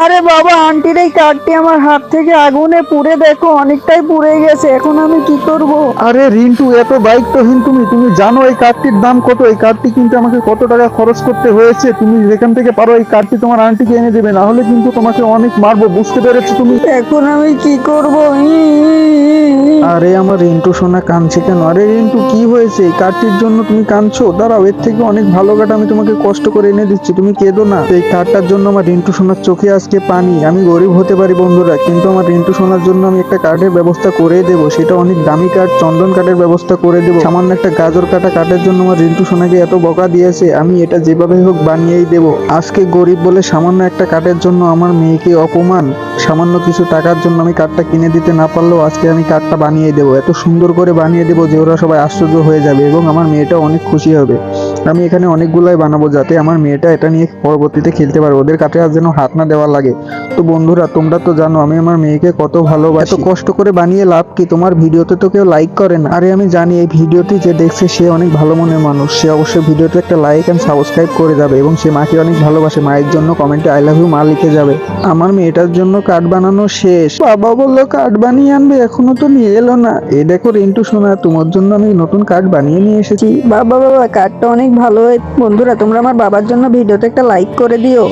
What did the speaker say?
আরে বাবা, আন্টির এই কার্ডটি আমার হাত থেকে আগুনে পুড়ে দেখো অনেকটাই পুড়ে গেছে, এখন আমি কি করব? আরে রিন্টু, এত দায়িত্বহীন তুমি তুমি জানো এই কার্ডটির দাম কত? এই কার্ডটি কিনতে আমাকে কত টাকা খরচ করতে হয়েছে? তুমি যেখান থেকে পারো এই কার্ডটি তোমার আন্টিকে এনে দেবে, না হলে কিন্তু তোমাকে অনেক মারবো, বুঝতে পেরেছো তুমি? এখন আমি কি করব? আরে আমার রিন্টু সোনা কাঁদছে কেন? আরে রিন্টু, কি হয়েছে? এই কার্ডটির জন্য তুমি কাঁদছো? দাঁড়াও, এর থেকে অনেক ভালো কার্ড আমি তোমাকে কষ্ট করে এনে দিচ্ছি, তুমি কেঁদো না। এই কার্ডটার জন্য আমার রিন্টু সোনার চোখে আজকে পানি। আমি গরিব হতে পারি বন্ধুরা, কিন্তু আমার রিন্টু সোনার জন্য আমি একটা কার্ডের ব্যবস্থা করে দেবো। সেটা অনেক দামি কার্ড, চন্দন কার্ডের ব্যবস্থা করে দেবো। সামান্য একটা গাজর কাটা কার্ডের জন্য আমার রিন্টু সোনাকে এত বকা দিয়েছে, আমি এটা যেভাবে হোক বানিয়েই দেবো। আজকে গরিব বলে সামান্য একটা কার্ডের জন্য আমার মেয়েকে অপমান। সামান্য কিছু টাকার জন্য আমি কার্ডটা কিনে দিতে না পারলেও আজকে আমি কার্ডটা বানিয়ে দেবো, এত সুন্দর করে বানিয়ে দেবো যে ওরা সবাই আশ্চর্য হয়ে যাবে এবং আমার মেয়েটা অনেক খুশি হবে। আমি এখানে অনেকগুলাই বানাবো যাতে আমার মেয়েটা এটা নিয়ে পরবর্তীতে খেলতে পারে, ওদের কাছে আর যেন হাত না দেওয়া লাগে। তো বন্ধুরা, তোমরা তো জানো আমি আমার মেয়েকে কত ভালোবাসি। এত কষ্ট করে বানিয়ে লাভ কি? তোমার ভিডিওতে তো কেউ লাইক করে না। আরে আমি জানি এই ভিডিওটি যে দেখছে সে অনেক ভালো মনের মানুষ, সে অবশ্যই ভিডিওতে একটা লাইক এন্ড সাবস্ক্রাইব করে যাবে এবং সে মাকে অনেক ভালোবাসে, মায়ের জন্য কমেন্টে আই লাভ ইউ মা লিখে যাবে। আমার মেয়েটার জন্য কার্ড বানানো শেষ। বাবা বললো কার্ড বানিয়ে আনবে, এখনো তো নিয়ে এলো না। এই দেখো রিন্টু সোনা, তোমার জন্য আমি নতুন কার্ড বানিয়ে নিয়ে এসেছি। বাবা বাবা, কার্ডটা অনেক ভালো। বন্ধুরা, তোমরা আমার বাবার জন্য ভিডিওতে একটা লাইক করে দিও।